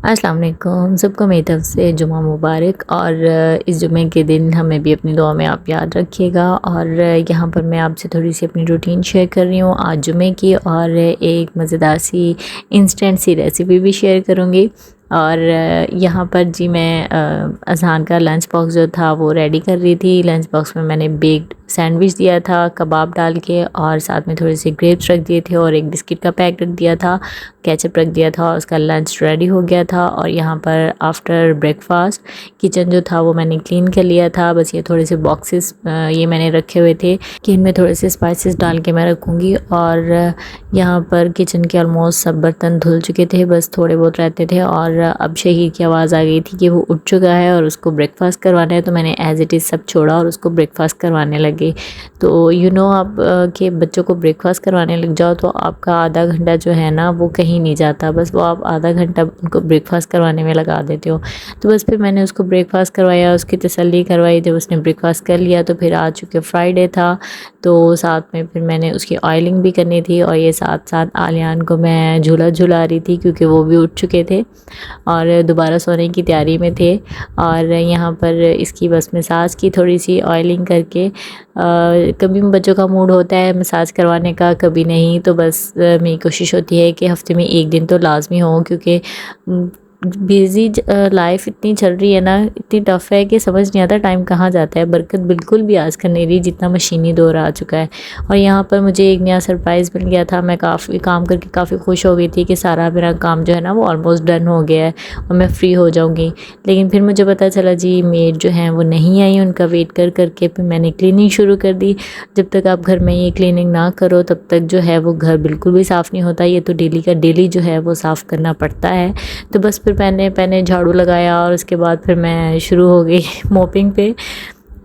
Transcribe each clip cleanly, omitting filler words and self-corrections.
अस्सलाम वालेकुम, सबको मेरी तरफ से जुमा मुबारक। और इस जुमे के दिन हमें भी अपनी दुआ में आप याद रखिएगा। और यहाँ पर मैं आपसे थोड़ी सी अपनी रूटीन शेयर कर रही हूँ आज जुमे की, और एक मज़ेदार सी इंस्टेंट सी रेसिपी भी शेयर करूँगी। और यहाँ पर जी मैं अज़हान का लंच बॉक्स जो था वो रेडी कर रही थी। लंच बॉक्स में मैंने बेक्ड सैंडविच दिया था कबाब डाल के, और साथ में थोड़े से ग्रेप्स रख दिए थे और एक बिस्किट का पैक रख दिया था, केचप रख दिया था, और उसका लंच रेडी हो गया था। और यहाँ पर आफ्टर ब्रेकफास्ट किचन जो था वो मैंने क्लीन कर लिया था। बस ये थोड़े से बॉक्सेस ये मैंने रखे हुए थे कि इनमें थोड़े से स्पाइसेस डाल के मैं रखूँगी। और यहाँ पर किचन के ऑलमोस्ट सब बर्तन धुल चुके थे, बस थोड़े बहुत रहते थे। और अब शहीर की आवाज़ आ गई थी कि वो उठ चुका है और उसको ब्रेकफास्ट करवाना है, तो मैंने एज़ इट इज़ सब छोड़ा और उसको ब्रेकफास्ट करवाने लगी। तो आप के बच्चों को ब्रेकफास्ट करवाने लग जाओ तो आपका आधा घंटा जो है ना वो कहीं नहीं जाता, बस वो आप आधा घंटा उनको ब्रेकफास्ट करवाने में लगा देते हो। तो बस फिर मैंने उसको ब्रेकफास्ट करवाया, उसकी तसल्ली करवाई। जब उसने ब्रेकफास्ट कर लिया तो फिर आज चूँकि फ्राइडे था तो साथ में फिर मैंने उसकी ऑयलिंग भी करनी थी, और ये साथ साथ आलियान को मैं झूला झुला रही थी क्योंकि वो भी उठ चुके थे और दोबारा सोने की तैयारी में थे। और यहाँ पर इसकी बस मसाज की थोड़ी सी ऑयलिंग करके, कभी बच्चों का मूड होता है मसाज करवाने का, कभी नहीं। तो बस मेरी कोशिश होती है कि हफ्ते में एक दिन तो लाजमी हो, क्योंकि बिज़ी लाइफ इतनी चल रही है ना, इतनी टफ़ है कि समझ नहीं आता टाइम कहाँ जाता है। बरकत बिल्कुल भी आजकल नहीं रही, जितना मशीनी दौर आ चुका है। और यहाँ पर मुझे एक नया सरप्राइज़ मिल गया था। मैं काफ़ी काम करके काफ़ी खुश हो गई थी कि सारा मेरा काम जो है ना वो ऑलमोस्ट डन हो गया है और मैं फ्री हो जाऊँगी। लेकिन फिर मुझे पता चला जी मेड जो हैं वो नहीं आई, उनका वेट कर करके फिर मैंने क्लीनिंग शुरू कर दी। जब तक आप घर में ये क्लीनिंग ना करो तब तक जो है वो घर बिल्कुल भी साफ़ नहीं होता। ये तो डेली का डेली जो है वो साफ़ करना पड़ता है। तो बस फिर मैंने झाड़ू लगाया और उसके बाद फिर मैं शुरू हो गई मोपिंग पे।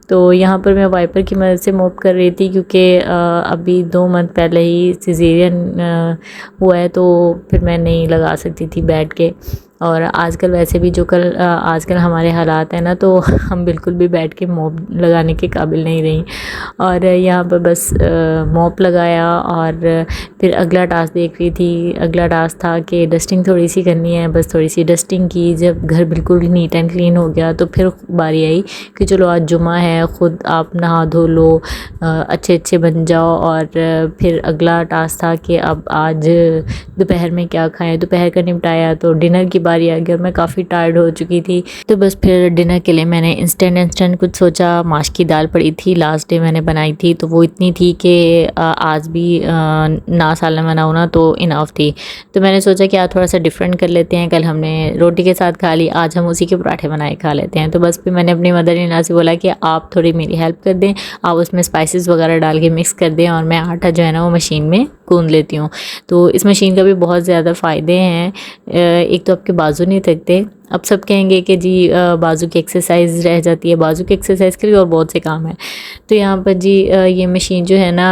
तो यहाँ पर मैं वाइपर की मदद से मोप कर रही थी, क्योंकि अभी 2 मंथ पहले ही सिजेरियन हुआ है, तो फिर मैं नहीं लगा सकती थी बैठ के। और आजकल वैसे भी आजकल हमारे हालात हैं ना, तो हम बिल्कुल भी बैठ के मोप लगाने के काबिल नहीं रही। और यहाँ पर बस मोप लगाया और फिर अगला टास्क देख रही थी। अगला टास्क था कि डस्टिंग थोड़ी सी करनी है, बस थोड़ी सी डस्टिंग की। जब घर बिल्कुल नीट एंड क्लीन हो गया तो फिर बारी आई कि चलो आज जुमा है, ख़ुद आप नहा धो लो, अच्छे अच्छे बन जाओ। और फिर अगला टास्क था कि अब आज दोपहर में क्या खाएं। दोपहर का निपटाया तो डिनर की बारी आ गई और मैं काफ़ी टायर्ड हो चुकी थी। तो बस फिर डिनर के लिए मैंने इंस्टेंट कुछ सोचा। माश की दाल पड़ी थी, लास्ट डे मैंने बनाई थी, तो वो इतनी थी कि आज भी ना सालन बनाऊँ ना तो इनफ थी। तो मैंने सोचा कि आज थोड़ा सा डिफरेंट कर लेते हैं। कल हमने रोटी के साथ खा ली, आज हम उसी के पराठे बनाए खा लेते हैं। तो बस फिर मैंने अपनी मदर इन लॉ से बोला कि आप थोड़ी मेरी हेल्प कर दें, आप उसमें स्पाइसेस वगैरह डाल के मिक्स कर दें और मैं आटा जो है ना वो मशीन में गूंद लेती हूँ। तो इस मशीन का भी बहुत ज़्यादा फ़ायदे हैं। एक तो आपके बाजू नहीं थकते। अब सब कहेंगे कि जी बाजू की एक्सरसाइज रह जाती है, बाजू की एक्सरसाइज के लिए और बहुत से काम है। तो यहाँ पर जी ये मशीन जो है ना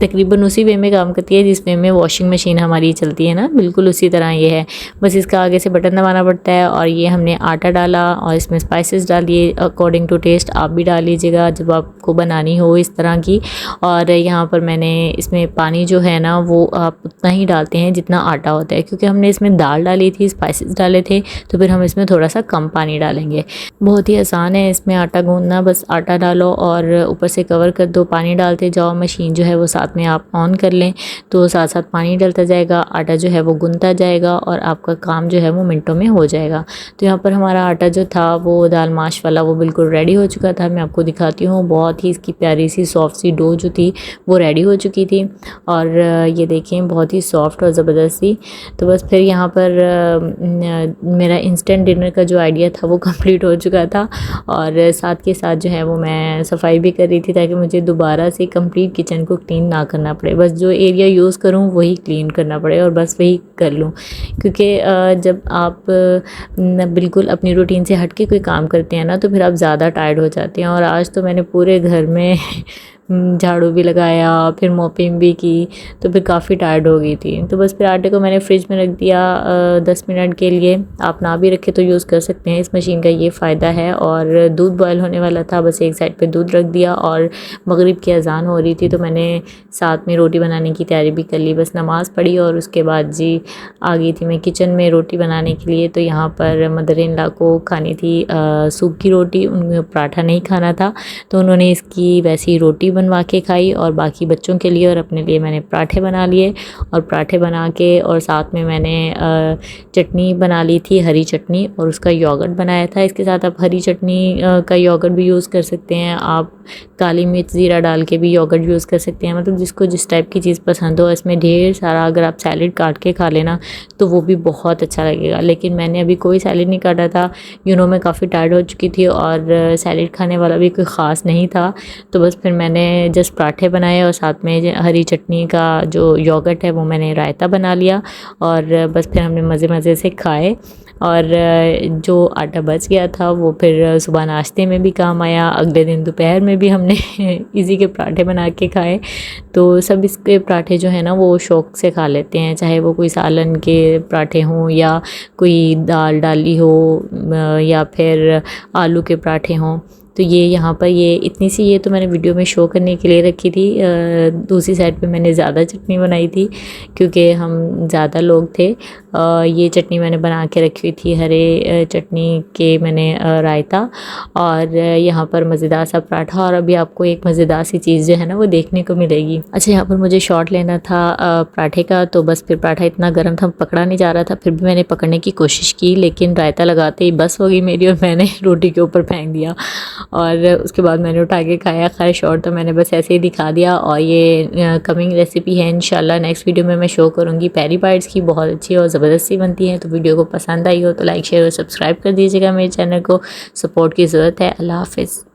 तकरीबन उसी वे में काम करती है जिस वे में वॉशिंग मशीन हमारी चलती है ना, बिल्कुल उसी तरह ये है। बस इसका आगे से बटन दबाना पड़ता है और ये हमने आटा डाला और इसमें स्पाइसेस डाल दिए अकॉर्डिंग टू टेस्ट। आप भी डाल लीजिएगा जब आपको बनानी हो इस तरह की। और यहाँ पर मैंने इसमें पानी जो है ना वो आप उतना ही डालते हैं जितना आटा होता है, क्योंकि हमने इसमें दाल डाली थी, स्पाइसेस डाले थे, तो फिर हम इसमें थोड़ा सा कम पानी डालेंगे। बहुत ही आसान है इसमें आटा गूंदना। बस आटा डालो और ऊपर से कवर कर दो, पानी डालते जाओ। मशीन जो है वो साथ में आप ऑन कर लें तो साथ साथ पानी डलता जाएगा, आटा जो है वो गूंदता जाएगा और आपका काम जो है वो मिनटों में हो जाएगा। तो यहाँ पर हमारा आटा जो था वो दाल माश वाला वो बिल्कुल रेडी हो चुका था। मैं आपको दिखाती हूँ, बहुत ही इसकी प्यारी सी सॉफ्ट सी डो जो थी वो रेडी हो चुकी थी। और ये देखें बहुत ही सॉफ्ट और ज़बरदस्त सी। तो बस फिर यहाँ पर मेरा इंस्टेंट डिनर का जो आइडिया था वो कंप्लीट हो चुका था, और साथ के साथ जो है वो मैं सफाई भी कर रही थी ताकि मुझे दोबारा से कंप्लीट किचन को क्लीन ना करना पड़े। बस जो एरिया यूज़ करूँ वही क्लीन करना पड़े और बस वही कर लूँ, क्योंकि जब आप बिल्कुल अपनी रूटीन से हट के कोई काम करते हैं ना तो फिर आप ज़्यादा टायर्ड हो जाते हैं। और आज तो मैंने पूरे घर में झाड़ू भी लगाया, फिर मॉपिंग भी की, तो फिर काफ़ी टायर्ड हो गई थी। तो बस फिर आटे को मैंने फ्रिज में रख दिया 10 मिनट के लिए। आप ना भी रखें तो यूज़ कर सकते हैं, इस मशीन का ये फ़ायदा है। और दूध बॉयल होने वाला था, बस एक साइड पे दूध रख दिया और मगरिब की अज़ान हो रही थी, तो मैंने साथ में रोटी बनाने की तैयारी भी कर ली। बस नमाज़ पढ़ी और उसके बाद जी आ गई थी मैं किचन में रोटी बनाने के लिए। तो यहाँ पर मदर इन लॉ को खानी थी सूखी रोटी, उन्हें पराठा नहीं खाना था, तो उन्होंने इसकी वैसी रोटी बनवा के खाई और बाकी बच्चों के लिए और अपने लिए मैंने पराठे बना लिए। और पराठे बना के और साथ में मैंने चटनी बना ली थी, हरी चटनी, और उसका योगर्ट बनाया था। इसके साथ आप हरी चटनी का योगर्ट भी यूज़ कर सकते हैं, आप काली मिर्च ज़ीरा डाल के भी योगर्ट यूज़ कर सकते हैं, मतलब जिसको जिस टाइप की चीज़ पसंद हो। इसमें ढेर सारा अगर आप सैलेड काट के खा लेना तो वो भी बहुत अच्छा लगेगा, लेकिन मैंने अभी कोई सैलेड नहीं काटा था। मैं काफ़ी टायर्ड हो चुकी थी और सैलेड खाने वाला भी कोई ख़ास नहीं था। तो बस फिर मैंने जस्ट पराठे बनाए और साथ में हरी चटनी का जो योगर्ट है वो मैंने रायता बना लिया, और बस फिर हमने मज़े मज़े से खाए। और जो आटा बच गया था वो फिर सुबह नाश्ते में भी काम आया, अगले दिन दोपहर में भी हमने इसी के पराठे बना के खाए। तो सब इसके पराठे जो है ना वो शौक़ से खा लेते हैं, चाहे वो कोई सालन के पराठे हों या कोई दाल डाली हो या फिर आलू के पराठे हों। तो ये यहाँ पर ये इतनी सी ये तो मैंने वीडियो में शो करने के लिए रखी थी। दूसरी साइड पे मैंने ज़्यादा चटनी बनाई थी क्योंकि हम ज़्यादा लोग थे। ये चटनी मैंने बना के रखी हुई थी, हरे चटनी के मैंने रायता, और यहाँ पर मज़ेदार सा पराठा। और अभी आपको एक मज़ेदार सी चीज़ जो है ना वो देखने को मिलेगी। अच्छा, यहाँ पर मुझे शॉट लेना था पराठे का, तो बस फिर पराठा इतना गर्म था पकड़ा नहीं जा रहा था, फिर भी मैंने पकड़ने की कोशिश की, लेकिन रायता लगाते ही बस हो गई मेरी और मैंने रोटी के ऊपर फेंक दिया। और उसके बाद मैंने उठा के खाया। खैर शॉर्ट तो मैंने बस ऐसे ही दिखा दिया, और ये कमिंग रेसिपी है इंशाल्लाह नेक्स्ट वीडियो में मैं शो करूँगी। पेरी बाइट्स की बहुत अच्छी और ज़बरदस्ती बनती है। तो वीडियो को पसंद आई हो तो लाइक शेयर और सब्सक्राइब कर दीजिएगा। मेरे चैनल को सपोर्ट की ज़रूरत है। अल्लाह हाफ़िज़।